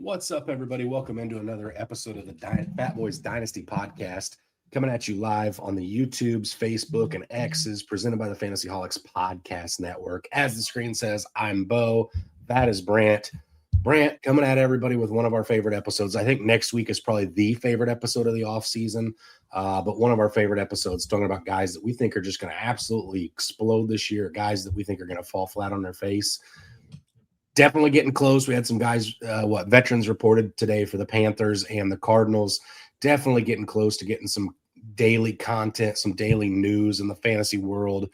What's up, everybody? Welcome into another episode of the Fatboyz Dynasty podcast, coming at you live on the YouTubes, Facebook, and X's, presented by the Fantasyholics Podcast Network. As the screen says, I'm Bo. That is Brant. Brant coming at everybody with one of our favorite episodes. I think next week is probably the favorite episode of the offseason, but one of our favorite episodes talking about guys that we think are just going to absolutely explode this year, guys that we think are going to fall flat on their face. Definitely getting close. We had some guys, veterans reported today for the Panthers and the Cardinals. Definitely getting close to getting some daily content, some daily news in the fantasy world.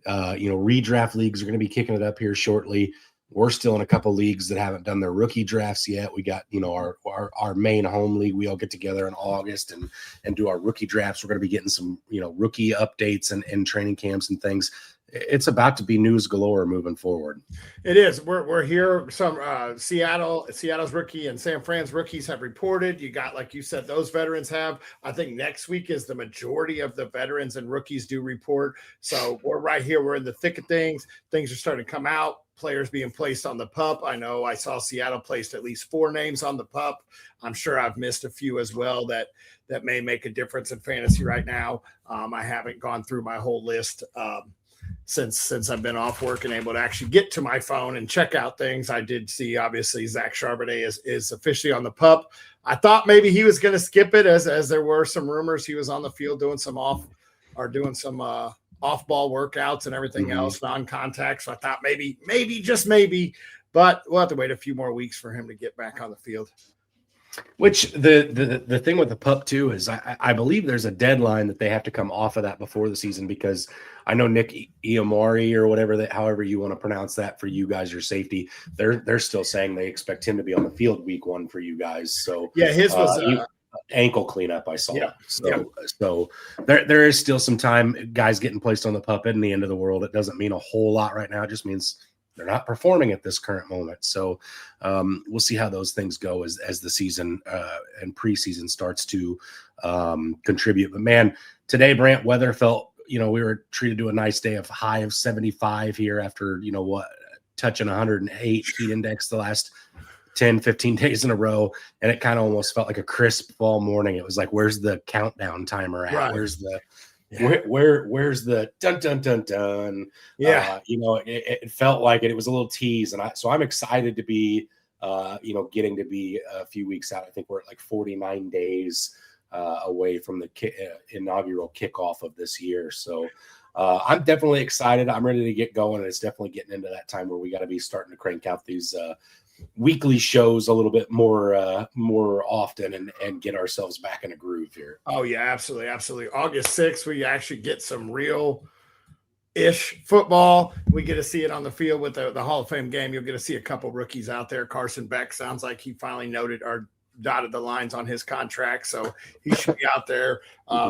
Redraft leagues are going to be kicking it up here shortly. We're still in a couple leagues that haven't done their rookie drafts yet. We got, our main home league. We all get together in August and do our rookie drafts. We're going to be getting some, rookie updates and training camps and things. It's about to be news galore moving forward. It is. We're here. Some Seattle's rookie and San Fran's rookies have reported. You got, like you said, those veterans have. I think next week is the majority of the veterans and rookies do report. So we're right here. We're in the thick of things. Things are starting to come out. Players being placed on the PUP. I know I saw Seattle placed at least 4 names on the PUP. I'm sure I've missed a few as well that may make a difference in fantasy right now. I haven't gone through my whole list. Since I've been off work and able to actually get to my phone and check out things. I did see, obviously, Zach Charbonnet is officially on the PUP. I thought maybe he was going to skip it as there were some rumors he was on the field doing some off-ball workouts and everything else, non-contact. So I thought maybe, just maybe, but we'll have to wait a few more weeks for him to get back on the field. Which the thing with the PUP too is I believe there's a deadline that they have to come off of that before the season, because I know Nick Iamari or whatever however you want to pronounce that for you guys, your safety, they're still saying they expect him to be on the field week 1 for you guys. So yeah, his was ankle cleanup. I saw. Yeah. So there is still some time. Guys getting placed on the PUP isn't the end of the world. It doesn't mean a whole lot right now. It just means they're not performing at this current moment. So we'll see how those things go as the season and preseason starts to contribute. But man, today, Brant, weather felt, we were treated to a nice day of high of 75 here after, touching 108 heat index the last 10, 15 days in a row. And it kind of almost felt like a crisp fall morning. It was like, where's the countdown timer at? Right. Where's the where's the dun dun dun dun? Yeah, it felt like it. It was a little tease, and I'm excited to be, getting to be a few weeks out. I think we're at like 49 days away from the inaugural kickoff of this year. So I'm definitely excited. I'm ready to get going, and it's definitely getting into that time where we got to be starting to crank out these weekly shows a little bit more often and get ourselves back in a groove here. Oh yeah, absolutely. August 6th, we actually get some real-ish football. We get to see it on the field with the Hall of Fame game. You'll get to see a couple rookies out there. Carson Beck sounds like he finally dotted the lines on his contract, so he should be out there.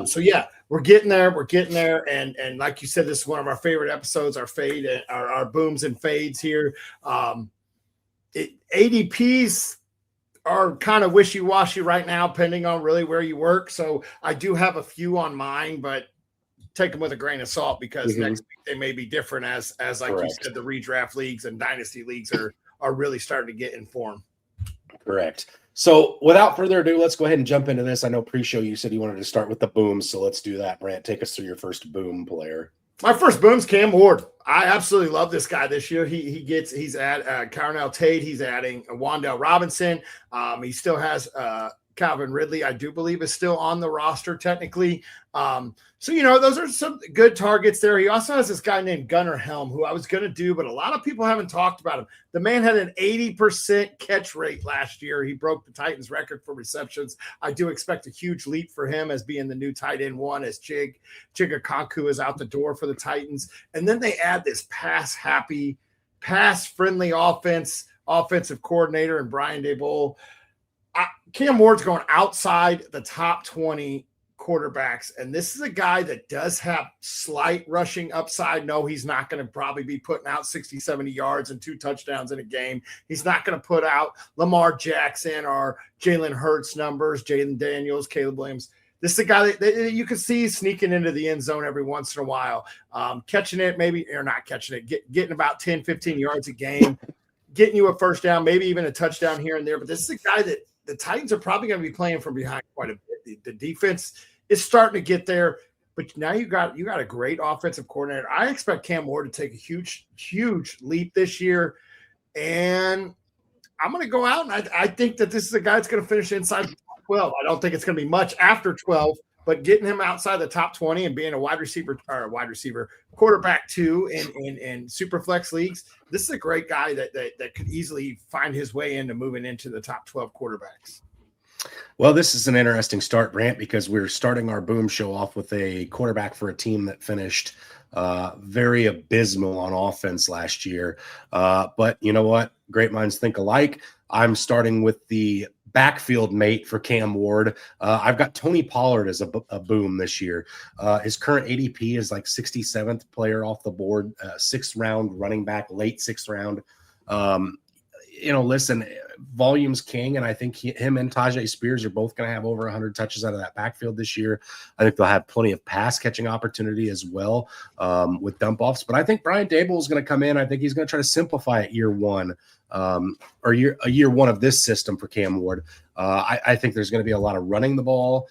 So yeah, we're getting there. And like you said, this is one of our favorite episodes. Our fade, our booms and fades here. ADPs are kind of wishy-washy right now, depending on really where you work. So I do have a few on mine, but take them with a grain of salt, because next week they may be different as like Correct. You said, the redraft leagues and dynasty leagues are really starting to get in form. Correct. So without further ado, let's go ahead and jump into this. I know pre-show you said you wanted to start with the booms, so let's do that. Brant, take us through your first boom player. My first boom's Cam Ward. I absolutely love this guy this year. He's at Carnell Tate. He's adding Wan'Dale Robinson. He still has Calvin Ridley, I do believe, is still on the roster technically. So, those are some good targets there. He also has this guy named Gunnar Helm, who I was going to do, but a lot of people haven't talked about him. The man had an 80% catch rate last year. He broke the Titans record for receptions. I do expect a huge leap for him as being the new tight end 1, as Chig Okonkwo is out the door for the Titans. And then they add this pass-happy, pass-friendly offensive coordinator and Brian Daboll. Cam Ward's going outside the top 20 quarterbacks, and this is a guy that does have slight rushing upside. No, he's not going to probably be putting out 60, 70 yards and 2 touchdowns in a game. He's not going to put out Lamar Jackson or Jalen Hurts numbers, Jalen Daniels, Caleb Williams. This is a guy that you can see sneaking into the end zone every once in a while, catching it, maybe, or not catching it, getting about 10, 15 yards a game. getting you a first down, maybe even a touchdown here and there. But this is a guy that the Titans are probably going to be playing from behind quite a bit. The defense is starting to get there, but now you got a great offensive coordinator. I expect Cam Ward to take a huge leap this year, and I'm going to go out, and I think that this is a guy that's going to finish inside 12. I don't think it's going to be much after 12, but getting him outside the top 20 and being a quarterback 2 in super flex leagues, this is a great guy that could easily find his way into moving into the top 12 quarterbacks. Well, this is an interesting start, Brant, because we're starting our boom show off with a quarterback for a team that finished very abysmal on offense last year. But you know what? Great minds think alike. I'm starting with the backfield mate for Cam Ward. I've got Tony Pollard as a boom this year. His current ADP is like 67th player off the board, 6th round running back, late 6th round. Listen, volume's king, and I think him and Tajay Spears are both going to have over 100 touches out of that backfield this year. I think they'll have plenty of pass catching opportunity as well with dump offs. But I think Brian Dable is going to come in. I think he's going to try to simplify it year one. Year one of this system for Cam Ward. I think there's going to be a lot of running the ball,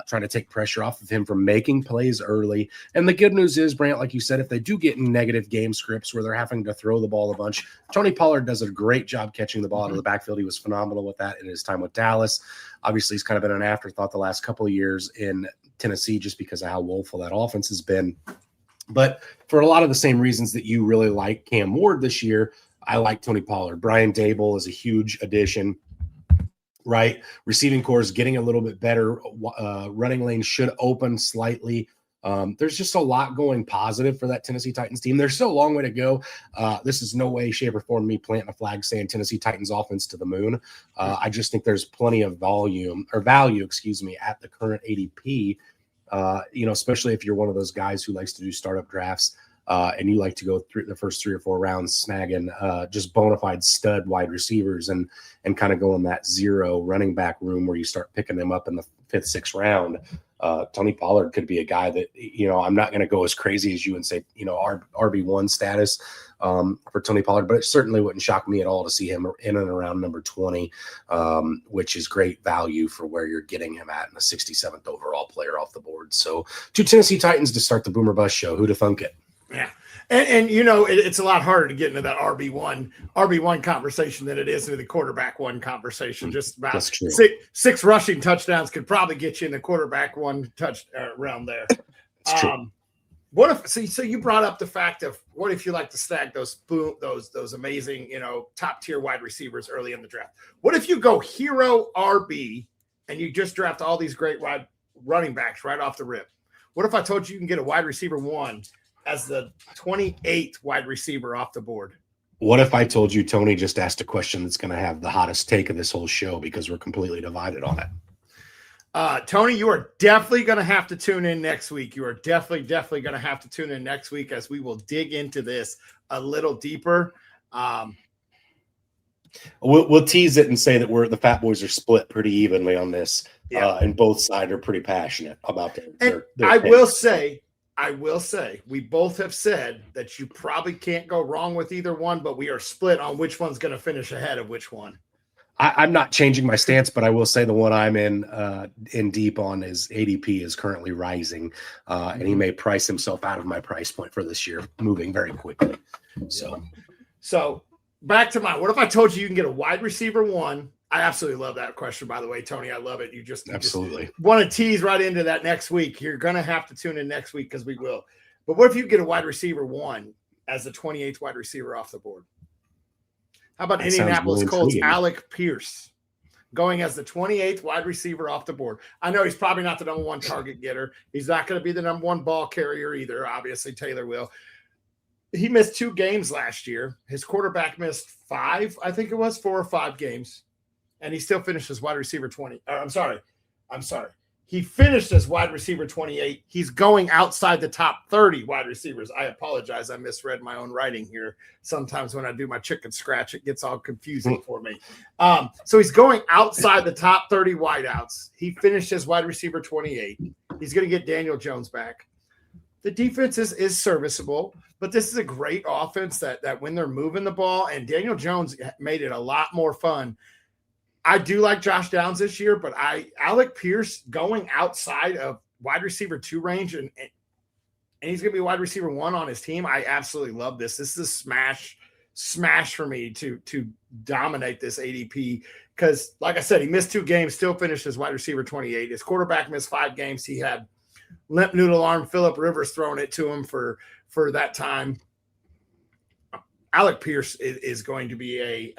trying to take pressure off of him from making plays early. And the good news is, Brant, like you said, if they do get in negative game scripts where they're having to throw the ball a bunch, Tony Pollard does a great job catching the ball out of the backfield. He was phenomenal with that in his time with Dallas. Obviously, he's kind of been an afterthought the last couple of years in Tennessee just because of how woeful that offense has been. But for a lot of the same reasons that you really like Cam Ward this year, I like Tony Pollard. Brian Dable is a huge addition, right? Receiving core is getting a little bit better. Running lane should open slightly. There's just a lot going positive for that Tennessee Titans team. There's still a long way to go. This is no way, shape, or form me planting a flag saying Tennessee Titans offense to the moon. I just think there's plenty of value at the current ADP, especially if you're one of those guys who likes to do startup drafts. And you like to go through the first 3 or 4 rounds, snagging just bona fide stud wide receivers and kind of go in that zero running back room where you start picking them up in the 5th, 6th round. Tony Pollard could be a guy that, I'm not going to go as crazy as you and say, RB1 status for Tony Pollard, but it certainly wouldn't shock me at all to see him in and around number 20, which is great value for where you're getting him at in the 67th overall player off the board. So 2 Tennessee Titans to start the Boomer Bust show. Who'd have thunk it? Yeah. And it's a lot harder to get into that RB1 conversation than it is into the quarterback 1 conversation. Just about 6 rushing touchdowns could probably get you in the quarterback 1 touch around there. What if so you brought up the fact of what if you like to stack those amazing, top tier wide receivers early in the draft? What if you go hero RB and you just draft all these great wide running backs right off the rip? What if I told you can get a wide receiver 1 as the 28th wide receiver off the board? What if I told you Tony just asked a question that's going to have the hottest take of this whole show because we're completely divided on it? Tony, you are definitely going to have to tune in next week. You are definitely going to have to tune in next week as we will dig into this a little deeper. We'll tease it and say that the Fatboyz are split pretty evenly on this, and both sides are pretty passionate about their I will say, we both have said that you probably can't go wrong with either one, but we are split on which one's going to finish ahead of which one. I'm not changing my stance, but I will say the one I'm in deep on is ADP is currently rising, and he may price himself out of my price point for this year, moving very quickly. So back to mine. What if I told you can get a wide receiver 1? I absolutely love that question, by the way, Tony. I love it. You just want to tease right into that next week. You're going to have to tune in next week because we will. But what if you get a wide receiver 1 as the 28th wide receiver off the board? How about Indianapolis Colts Alec Pierce going as the 28th wide receiver off the board? I know he's probably not the number 1 target getter. He's not going to be the number 1 ball carrier either. Obviously, Taylor will. He missed 2 games last year. His quarterback missed 5, I think it was 4 or 5 games. And he still finished as wide receiver 20. I'm sorry. He finished as wide receiver 28. He's going outside the top 30 wide receivers. I apologize. I misread my own writing here. Sometimes when I do my chicken scratch, it gets all confusing for me. So he's going outside the top 30 wideouts. He finished as wide receiver 28. He's going to get Daniel Jones back. The defense is serviceable, but this is a great offense that when they're moving the ball, and Daniel Jones made it a lot more fun. I do like Josh Downs this year, but Alec Pierce going outside of wide receiver 2 range, and he's going to be wide receiver 1 on his team. I absolutely love this. This is a smash for me to dominate this ADP because, like I said, he missed 2 games, still finished as wide receiver 28. His quarterback missed 5 games. He had limp noodle arm Phillip Rivers throwing it to him for that time. Alec Pierce is going to be a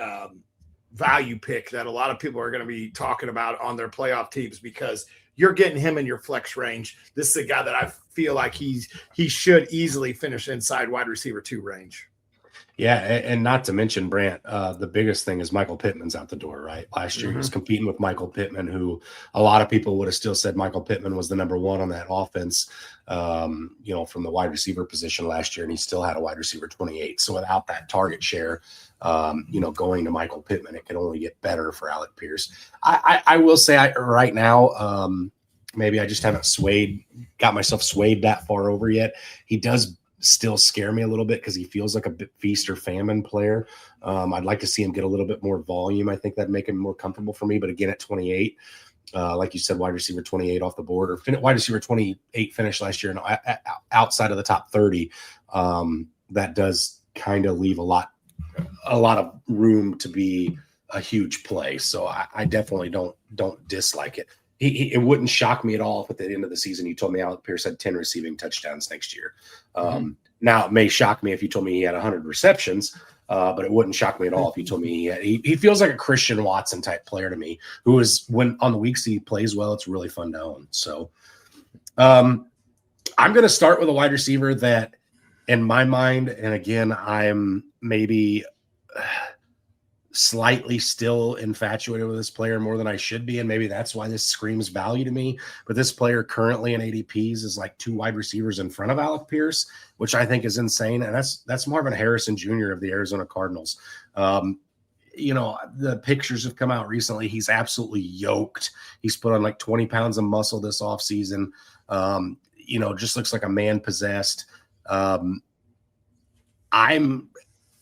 value pick that a lot of people are going to be talking about on their playoff teams because you're getting him in your flex range. This is a guy that I feel like he should easily finish inside wide receiver 2 range. Yeah, and not to mention, Brant, the biggest thing is Michael Pittman's out the door, right? Last year he was competing with Michael Pittman, who a lot of people would have still said Michael Pittman was the number 1 on that offense, from the wide receiver position last year, and he still had a wide receiver 28. So without that target share, going to Michael Pittman, it can only get better for Alec Pierce. I will say right now, maybe I just haven't got myself swayed that far over yet. He does still scare me a little bit because he feels like a bit feast or famine player. I'd like to see him get a little bit more volume. I think that'd make him more comfortable for me. But again, at 28, like you said, wide receiver 28 off the board, or wide receiver 28 finished last year and outside of the top 30. That does kind of leave a lot of room to be a huge play. So I definitely don't dislike it. It wouldn't shock me at all if at the end of the season you told me Alec Pierce had 10 receiving touchdowns next year. Now, it may shock me if you told me he had 100 receptions, but it wouldn't shock me at all if you told me he feels like a Christian Watson type player to me, who is, when on the weeks he plays well, it's really fun to own. So I'm going to start with a wide receiver that, in my mind, and again, I'm maybe slightly still infatuated with this player more than I should be, and maybe that's why this screams value to me. But this player currently in ADPs is like 2 wide receivers in front of Alec Pierce, which I think is insane. And that's Marvin Harrison Jr. of the Arizona Cardinals. The pictures have come out recently. He's absolutely yoked. He's put on like 20 pounds of muscle this offseason. Just looks like a man possessed. I'm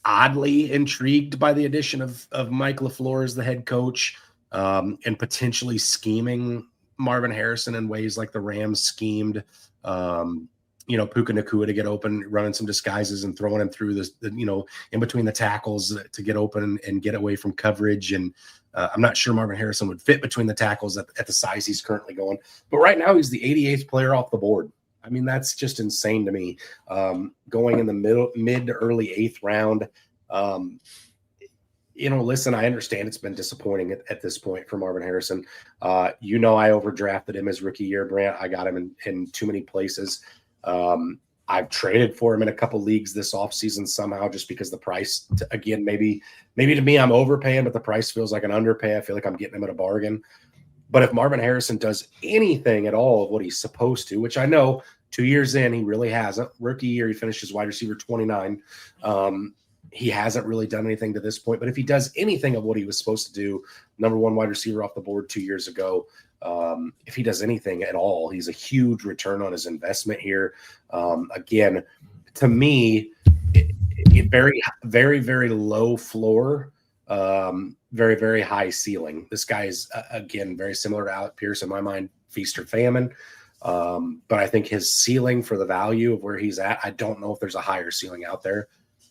oddly intrigued by the addition of Mike LaFleur as the head coach, and potentially scheming Marvin Harrison in ways like the Rams schemed, Puka Nacua to get open, running some disguises and throwing him through this, in between the tackles to get open and get away from coverage. And I'm not sure Marvin Harrison would fit between the tackles at the size he's currently going. But right now he's the 88th player off the board. I mean, that's just insane to me. Going in the mid to early 8th round. Listen, I understand it's been disappointing at this point for Marvin Harrison. I overdrafted him his rookie year, Brant. I got him in too many places. I've traded for him in a couple leagues this offseason somehow, just because the price, again, maybe to me I'm overpaying, but the price feels like an underpay. I feel like I'm getting him at a bargain. But if Marvin Harrison does anything at all of what he's supposed to, which I know 2 years in, he really hasn't. Rookie year, he finished as wide receiver 29. He hasn't really done anything to this point. But if he does anything of what he was supposed to do, number 1 wide receiver off the board 2 years ago, if he does anything at all, he's a huge return on his investment here. Again, to me, very, very, very low floor. Very, very high ceiling. This guy is, again, very similar to Alec Pierce in my mind, feast or famine. But I think his ceiling for the value of where he's at, I don't know if there's a higher ceiling out there.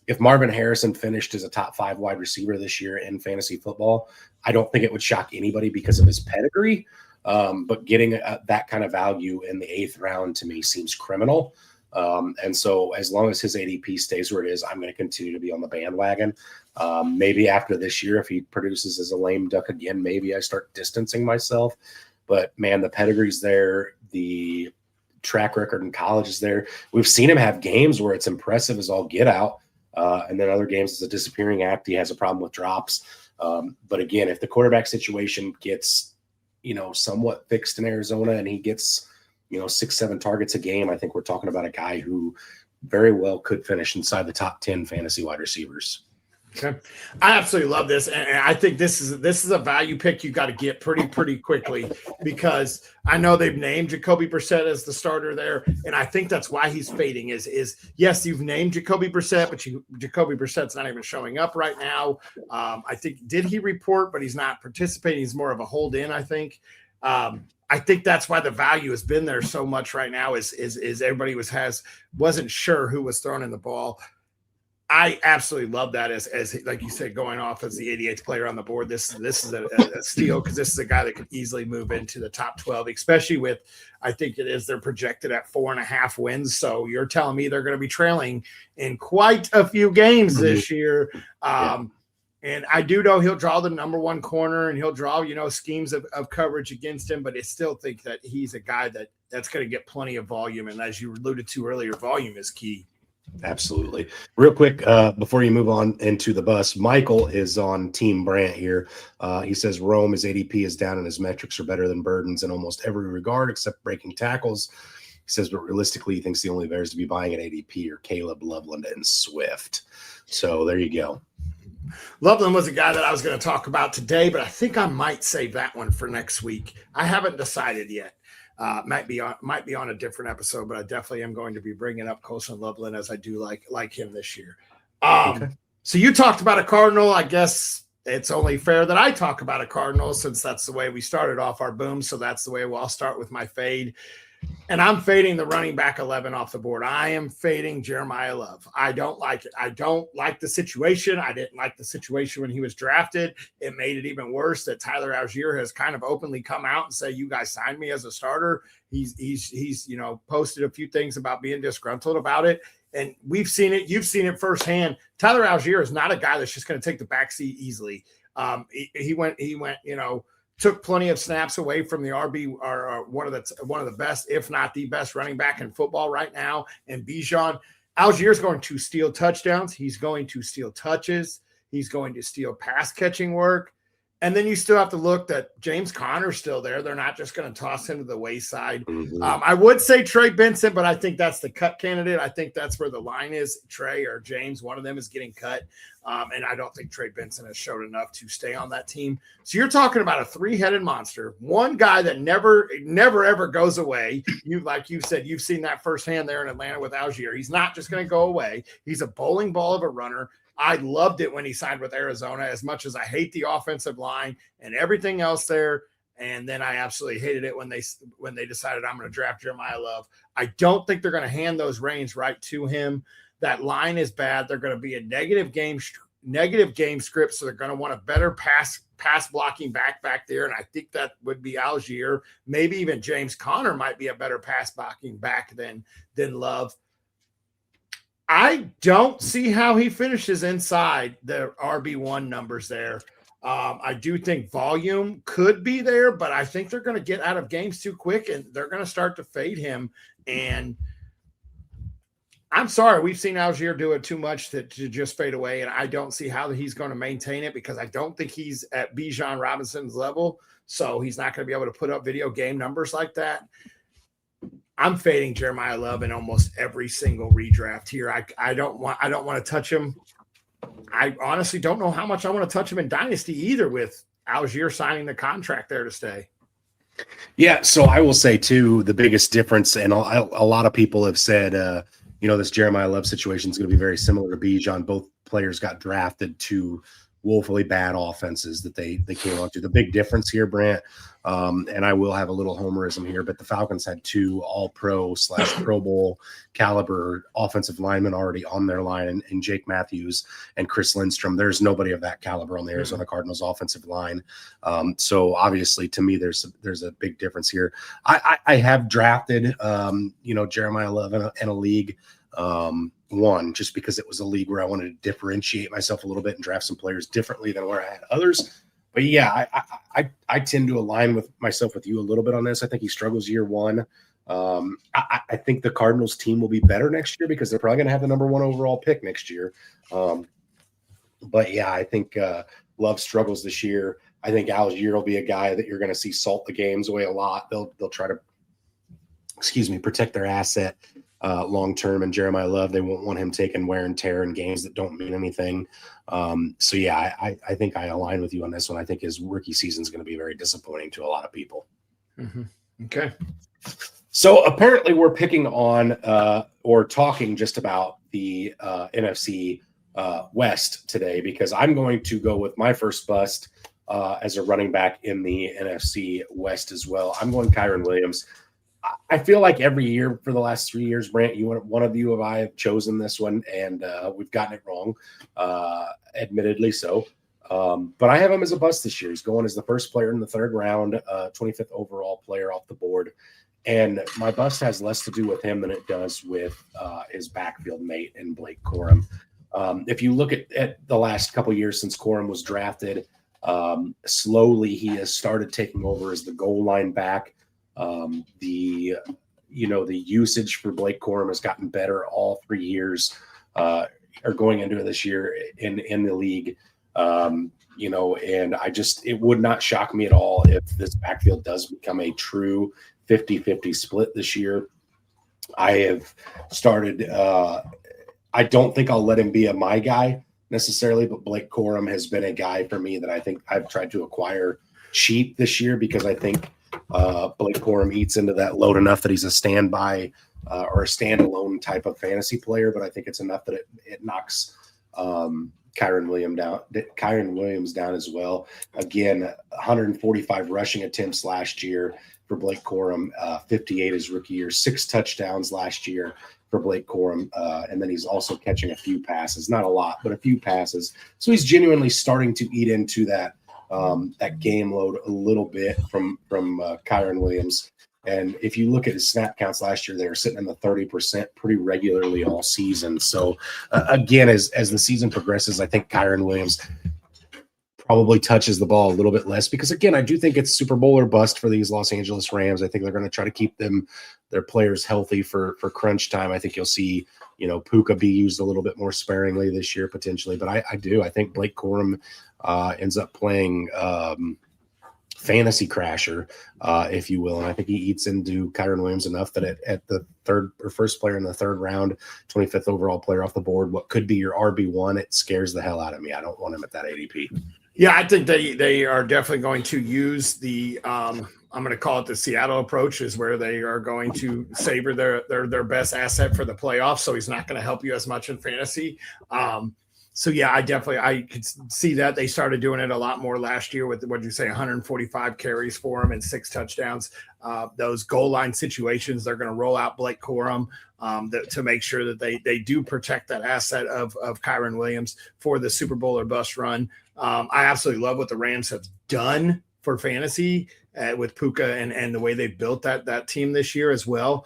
If Marvin Harrison finished as a top 5 wide receiver this year in fantasy football, I don't think it would shock anybody because of his pedigree. But getting that kind of value in the 8th round to me seems criminal. And so as long as his ADP stays where it is, I'm going to continue to be on the bandwagon. Maybe after this year, if he produces as a lame duck again, maybe I start distancing myself. But man, the pedigree's there. The track record in college is there. We've seen him have games where it's impressive as all get out. And then other games it's a disappearing act. He has a problem with drops. But again, if the quarterback situation gets, somewhat fixed in Arizona and he gets, 6-7 targets a game, I think we're talking about a guy who very well could finish inside the top 10 fantasy wide receivers. Okay. I absolutely love this. And I think this is a value pick you got to get pretty quickly, because I know they've named Jacoby Brissett as the starter there. And I think that's why he's fading is yes, you've named Jacoby Brissett, but Jacoby Brissett's not even showing up right now. I think, did he report, but he's not participating. He's more of a hold in, I think. I think that's why the value has been there so much right now is everybody wasn't sure who was throwing in the ball. I absolutely love that as like you said, going off as the 88th player on the board. This is a steal, because this is a guy that could easily move into the top 12, especially with, I think they're projected at 4.5 wins. So you're telling me they're going to be trailing in quite a few games this year. And I do know he'll draw the number one corner, and he'll draw, schemes of coverage against him, but I still think that he's a guy that's going to get plenty of volume. And as you alluded to earlier, volume is key. Absolutely. Real quick, before you move on into the bus, Michael is on Team Brant here. He says his ADP is down and his metrics are better than Burden's in almost every regard except breaking tackles. He says, but realistically, he thinks the only bears to be buying at ADP are Caleb, Loveland, and Swift. So there you go. Loveland was a guy that I was going to talk about today, but I think I might save that one for next week. I haven't decided yet. Might be on a different episode, but I definitely am going to be bringing up Colson Loveland, as I do like him this year. Okay. So you talked about a Cardinal. I guess it's only fair that I talk about a Cardinal, since that's the way we started off our boom. So that's the way I'll start with my fade. And I'm fading the running back 11 off the board. I am fading Jeremiah Love. I don't like it. I don't like the situation. I didn't like the situation when he was drafted. It made it even worse that Tyler Algier has kind of openly come out and say, you guys signed me as a starter. He's posted a few things about being disgruntled about it. And we've seen it. You've seen it firsthand. Tyler Algier is not a guy that's just going to take the backseat easily. He went, took plenty of snaps away from the RB, or one of the best, if not the best, running back in football right now. And Bijan, Algier's going to steal touchdowns. He's going to steal touches. He's going to steal pass catching work. And then you still have to look that James Conner's still there. They're not just going to toss him to the wayside. Mm-hmm. I would say Trey Benson, but I think that's the cut candidate. I think that's where the line is. Trey or James, one of them is getting cut. And I don't think Trey Benson has showed enough to stay on that team. So you're talking about a three-headed monster, one guy that never, ever goes away. Like you said, you've seen that firsthand there in Atlanta with Algier. He's not just going to go away. He's a bowling ball of a runner. I loved it when he signed with Arizona, as much as I hate the offensive line and everything else there. And then I absolutely hated it when they decided I'm going to draft Jeremiah Love. I don't think they're going to hand those reins right to him. That line is bad. They're going to be a negative game script, so they're going to want a better pass blocking back there. And I think that would be Algier. Maybe even James Conner might be a better pass blocking back than Love. I don't see how he finishes inside the RB1 numbers there. I do think volume could be there, but I think they're going to get out of games too quick, and they're going to start to fade him. And I'm sorry, we've seen Algier do it too much to just fade away, and I don't see how he's going to maintain it, because I don't think he's at Bijan Robinson's level, so he's not going to be able to put up video game numbers like that. I'm fading Jeremiah Love in almost every single redraft here. I don't want to touch him. I honestly don't know how much I want to touch him in Dynasty either, with Algier signing the contract there to stay. Yeah, so I will say too, the biggest difference, and a lot of people have said, this Jeremiah Love situation is going to be very similar to Bijan. Both players got drafted to woefully bad offenses that they came on to. The big difference here, Brant, and I will have a little homerism here, but the Falcons had 2 all-pro / Pro Bowl caliber offensive linemen already on their line, and Jake Matthews and Chris Lindstrom. There's nobody of that caliber on the Arizona Cardinals offensive line. So obviously, to me, there's a big difference here. I have drafted, Jeremiah Love in a league. One, just because it was a league where I wanted to differentiate myself a little bit and draft some players differently than where I had others. But yeah, I tend to align with myself with you a little bit on this. I think he struggles year one. I think the Cardinals team will be better next year, because they're probably going to have the number 1 overall pick next year. But yeah, I think Love struggles this year. I think Algier will be a guy that you're going to see salt the games away a lot. They'll try to, protect their asset. long term, and Jeremiah Love, they won't want him taking wear and tear in games that don't mean anything. So yeah, I think I align with you on this one. I think his rookie season is going to be very disappointing to a lot of people. Mm-hmm. Okay. So apparently we're picking on or talking just about the NFC West today, because I'm going to go with my first bust as a running back in the NFC West as well. I'm going Kyren Williams. I feel like every year for the last 3 years, Brant, one of you and I have chosen this one, and we've gotten it wrong, admittedly so. But I have him as a bust this year. He's going as the first player in the third round, 25th overall player off the board. And my bust has less to do with him than it does with his backfield mate in Blake Corum. If you look at the last couple of years since Corum was drafted, slowly he has started taking over as the goal line back. The usage for Blake Corum has gotten better all 3 years, or going into this year in the league. And it would not shock me at all if this backfield does become a true 50-50 split this year. I have started, I don't think I'll let him be my guy necessarily, but Blake Corum has been a guy for me that I think I've tried to acquire cheap this year, because I think Blake Corum eats into that load enough that he's a standby or a standalone type of fantasy player, but I think it's enough that it knocks Kyren Williams down as well. Again, 145 rushing attempts last year for Blake Corum, 58 his rookie year, 6 touchdowns last year for Blake Corum, and then he's also catching a few passes, not a lot, but a few passes. So he's genuinely starting to eat into that game load a little bit from Kyren Williams. And if you look at his snap counts last year, they were sitting in the 30% pretty regularly all season. So again, as the season progresses, I think Kyren Williams probably touches the ball a little bit less, because again, I do think it's Super Bowl or bust for these Los Angeles Rams. I think they're going to try to keep their players healthy for crunch time. I think you'll see, Puka be used a little bit more sparingly this year potentially, but I think Blake Corum ends up playing fantasy crasher, if you will. And I think he eats into Kyren Williams enough that at the third or first player in the third round, 25th overall player off the board, what could be your RB1, it scares the hell out of me. I don't want him at that ADP. Yeah, I think they are definitely going to use the I'm going to call it the Seattle approach, is where they are going to savor their best asset for the playoffs. So he's not going to help you as much in fantasy. So yeah, I could see that they started doing it a lot more last year with, what did you say, 145 carries for him and 6 touchdowns. Those goal line situations, they're going to roll out Blake Corum to make sure that they do protect that asset of Kyren Williams for the Super Bowl or bust run. I absolutely love what the Rams have done for fantasy with Puka and the way they built that team this year as well.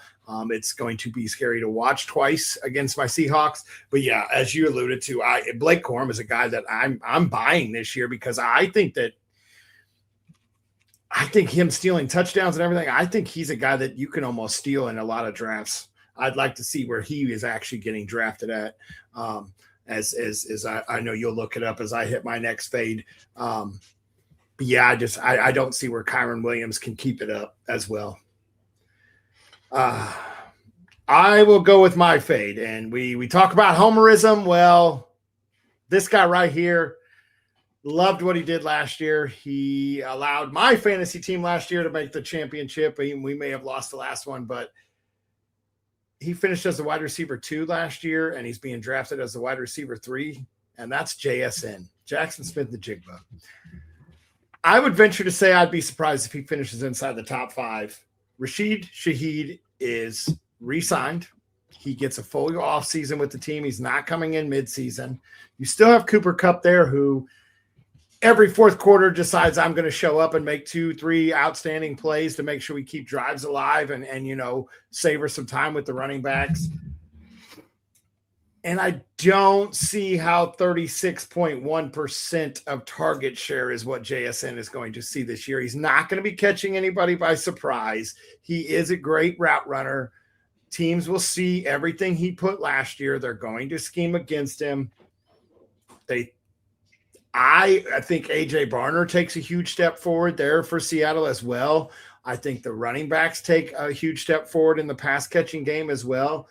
It's going to be scary to watch twice against my Seahawks. But yeah, as you alluded to, Blake Corum is a guy that I'm buying this year, because I think him stealing touchdowns and everything, I think he's a guy that you can almost steal in a lot of drafts. I'd like to see where he is actually getting drafted at. As I know you'll look it up as I hit my next fade. But yeah, I don't see where Kyren Williams can keep it up as well. I will go with my fade, and we talk about homerism. Well, this guy right here, loved what he did last year. He allowed my fantasy team last year to make the championship. We may have lost the last one, but he finished as a wide receiver 2 last year, and he's being drafted as a wide receiver 3, and that's JSN, Jackson Smith-Njigba. I would venture to say I'd be surprised if he finishes inside the top 5. Rashid Shaheed is re-signed. He gets a full off season with the team. He's not coming in mid-season. You still have Cooper Kupp there, who every fourth quarter decides I'm going to show up and make 2-3 outstanding plays to make sure we keep drives alive and savor some time with the running backs. And I don't see how 36.1% of target share is what JSN is going to see this year. He's not going to be catching anybody by surprise. He is a great route runner. Teams will see everything he put last year. They're going to scheme against him. I think A.J. Barner takes a huge step forward there for Seattle as well. I think the running backs take a huge step forward in the pass catching game as well.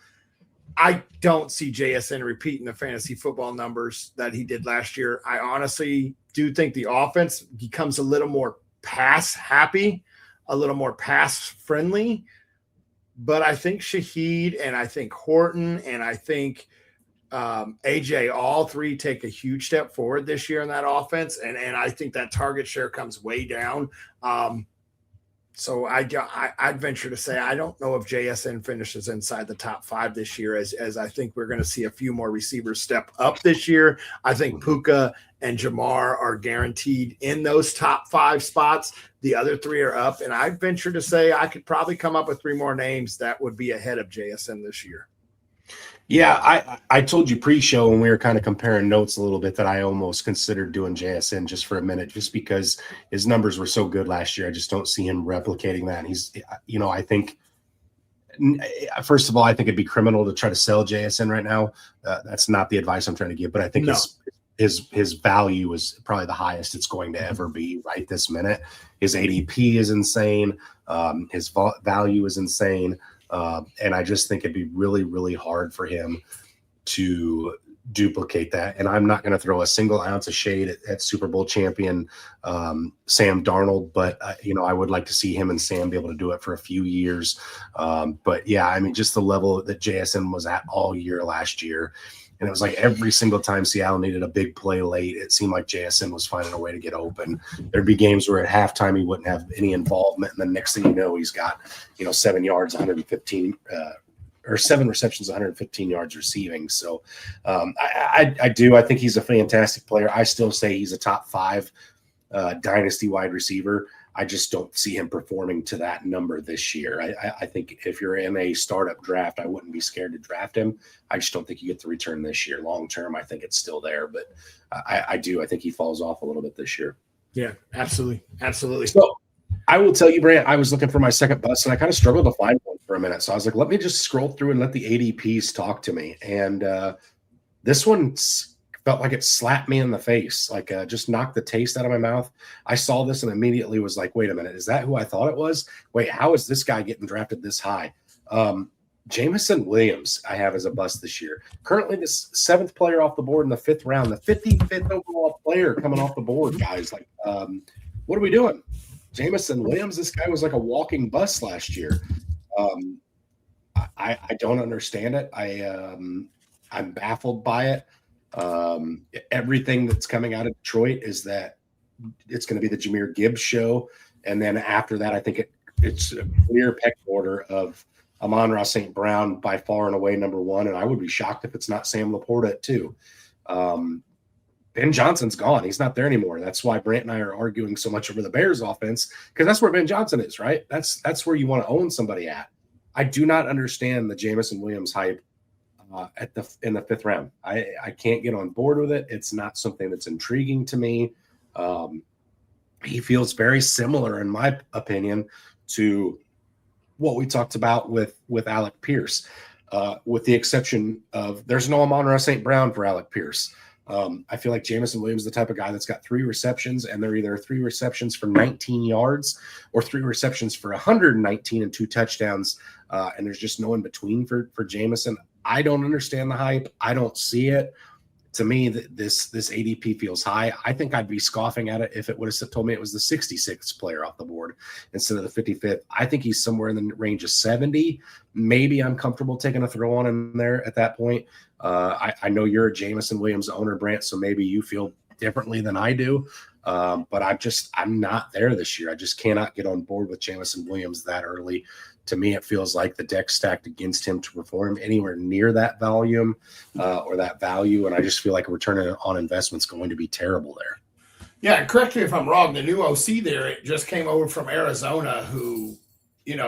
I don't see JSN repeating the fantasy football numbers that he did last year. I honestly do think the offense becomes a little more pass happy, a little more pass friendly. But I think Shaheed and I think Horton and I think AJ, all three take a huge step forward this year in that offense. And I think that target share comes way down. So I'd venture to say I don't know if JSN finishes inside the top 5 this year, as I think we're going to see a few more receivers step up this year. I think Puka and Jamar are guaranteed in those top 5 spots. The other 3 are up, and I'd venture to say I could probably come up with 3 more names that would be ahead of JSN this year. Yeah, I told you pre-show when we were kind of comparing notes a little bit that I almost considered doing JSN just for a minute, just because his numbers were so good last year. I just don't see him replicating that. And he's, I think, first of all, I think it'd be criminal to try to sell JSN right now. That's not the advice I'm trying to give, but I think his value is probably the highest it's going to ever be right this minute. His ADP is insane. His value is insane. And I just think it'd be really, really hard for him to duplicate that. And I'm not going to throw a single ounce of shade at Super Bowl champion Sam Darnold, but I would like to see him and Sam be able to do it for a few years. But yeah, I mean, just the level that JSN was at all year last year. And it was like every single time Seattle needed a big play late, it seemed like JSN was finding a way to get open. There'd be games where at halftime he wouldn't have any involvement, and the next thing you know, he's got 7 yards, 115 or 7 receptions, 115 yards receiving. So I think he's a fantastic player. I still say he's a top 5 dynasty wide receiver. I just don't see him performing to that number this year. I think if you're in a startup draft, I wouldn't be scared to draft him. I just don't think you get the return this year. Long term, I think it's still there, but I think he falls off a little bit this year. Yeah, absolutely. Absolutely. So I will tell you, Brant, I was looking for my second bust, and I kind of struggled to find one for a minute. So I was like, let me just scroll through and let the ADPs talk to me. And this one's felt like it slapped me in the face, like just knocked the taste out of my mouth. I saw this and immediately was like, wait a minute, is that who I thought it was? Wait, how is this guy getting drafted this high? Jameson Williams, I have as a bust this year. Currently the 7th player off the board in the 5th round, the 55th overall player coming off the board, guys. Like, what are we doing? Jameson Williams, this guy was like a walking bust last year. I don't understand it. I'm baffled by it. Everything that's coming out of Detroit is that it's going to be the Jahmyr Gibbs show. And then after that, I think it's a clear pecking order of Amon-Ra St. Brown by far and away number 1. And I would be shocked if it's not Sam Laporta at 2. Ben Johnson's gone. He's not there anymore. That's why Brant and I are arguing so much over the Bears offense, because that's where Ben Johnson is, right? That's where you want to own somebody at. I do not understand the Jameson Williams hype in the 5th round. I can't get on board with it. It's not something that's intriguing to me. He feels very similar, in my opinion, to what we talked about with Alec Pierce, with the exception of there's no Amon-Ra St. Brown for Alec Pierce. I feel like Jameson Williams is the type of guy that's got 3 receptions, and they're either 3 receptions for 19 yards or 3 receptions for 119 and 2 touchdowns. And there's just no in between for Jameson. I don't understand the hype. I don't see it. To me, this ADP feels high. I think I'd be scoffing at it if it would have told me it was the 66th player off the board instead of the 55th. I think he's somewhere in the range of 70. Maybe I'm comfortable taking a throw on him there at that point. I know you're a Jameson Williams owner, Brant, so maybe you feel differently than I do. But I'm not there this year. I just cannot get on board with Jameson Williams that early. To me, it feels like the deck stacked against him to perform anywhere near that volume or that value. And I just feel like a return on investment is going to be terrible there. Yeah, correct me if I'm wrong. The new OC there, it just came over from Arizona who,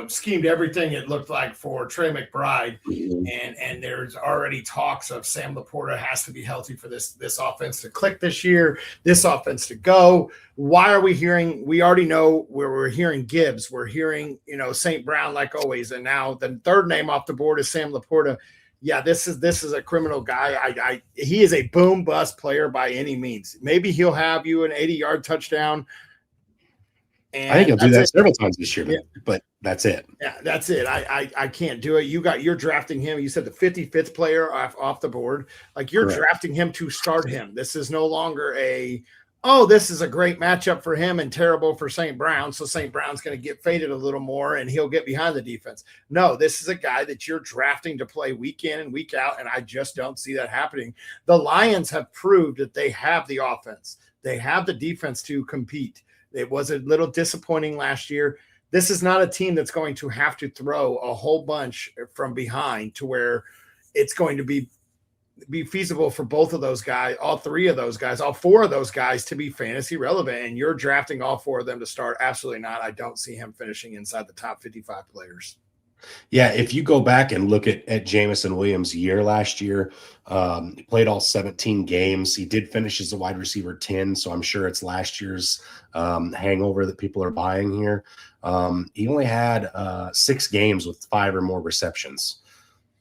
schemed everything it looked like for Trey McBride. And there's already talks of Sam Laporta has to be healthy for this offense to click this year, this offense to go. Why are we hearing? We already know where we're hearing Gibbs. We're hearing, St. Brown like always. And now the 3rd name off the board is Sam Laporta. Yeah, this is a criminal guy. He is a boom bust player by any means. Maybe he'll have you an 80-yard touchdown And I think he'll do that it. several times this year, but that's it. Yeah, that's it. I can't do it. You're drafting him. You said the 55th player off the board. Like you're Correct. drafting him to start him. This is no longer this is a great matchup for him and terrible for St. Brown. So St. Brown's going to get faded a little more and he'll get behind the defense. No, this is a guy that you're drafting to play week in and week out. And I just don't see that happening. The Lions have proved that they have the offense. They have the defense to compete. It was a little disappointing last year. This is not a team that's going to have to throw a whole bunch from behind to where it's going to be feasible for both of those guys, all three of those guys, all four of those guys to be fantasy relevant. And you're drafting all four of them to start. Absolutely not. I don't see him finishing inside the top 55 players. Yeah, if you go back and look at Jameson Williams' year last year, he played all 17 games. He did finish as a wide receiver 10, so I'm sure it's last year's hangover that people are buying here. He only had 6 games with 5 or more receptions.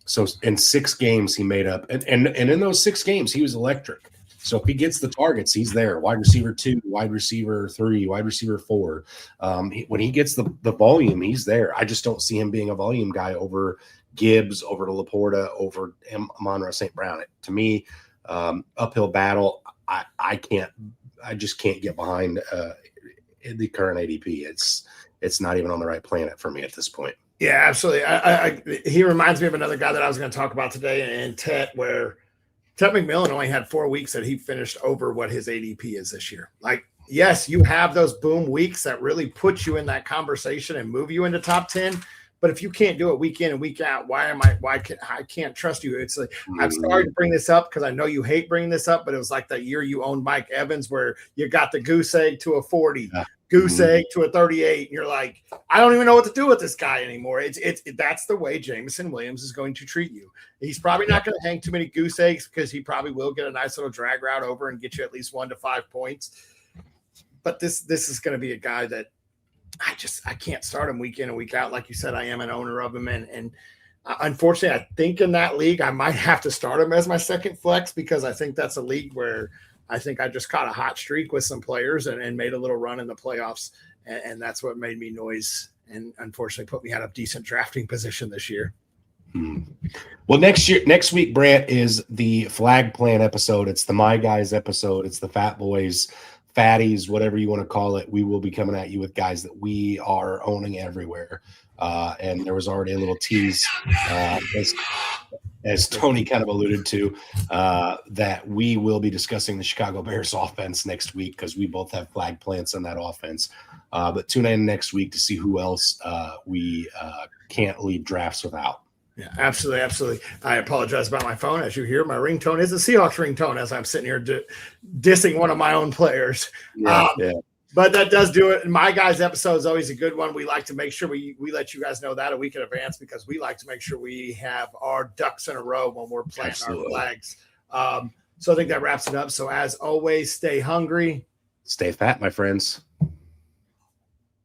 So in 6 games, he made up, and in those 6 games, he was electric. So if he gets the targets, he's there. Wide receiver 2, wide receiver 3, wide receiver 4. When he gets the volume, he's there. I just don't see him being a volume guy over Gibbs, over to Laporta, over Monroe St. Brown. To me, uphill battle. I just can't get behind the current ADP. It's not even on the right planet for me at this point. Yeah, absolutely. He reminds me of another guy that I was going to talk about today in Tet, where Ted McMillan only had 4 weeks that he finished over what his ADP is this year. Like, yes, you have those boom weeks that really put you in that conversation and move you into top 10. But if you can't do it week in and week out, I can't trust you. It's like, I'm sorry to bring this up because I know you hate bringing this up, but it was like that year you owned Mike Evans where you got the goose egg to a 40, goose egg to a 38. And you're like, I don't even know what to do with this guy anymore. That's the way Jameson Williams is going to treat you. He's probably not going to hang too many goose eggs because he probably will get a nice little drag route over and get you at least 1 to 5 points. But this is going to be a guy that I can't start him week in and week out. Like you said, I am an owner of him. And unfortunately, I think in that league, I might have to start him as my second flex because I think that's a league where I think I just caught a hot streak with some players and made a little run in the playoffs. And that's what made me noise and unfortunately put me out of decent drafting position this year. Well, next week, Brant, is the flag plan episode. It's the My Guys episode. It's the Fatboyz, Fatties, whatever you want to call it. We will be coming at you with guys that we are owning everywhere. And there was already a little tease, as Tony kind of alluded to, that we will be discussing the Chicago Bears offense next week because we both have flag plants on that offense. But tune in next week to see who else we can't leave drafts without. Yeah, absolutely. Absolutely. I apologize about my phone. As you hear, my ringtone is a Seahawks ringtone as I'm sitting here dissing one of my own players. Yeah. But that does do it. My Guys episode is always a good one. We like to make sure we let you guys know that a week in advance because we like to make sure we have our ducks in a row when we're planting our flags. So I think that wraps it up. So as always, stay hungry. Stay fat, my friends.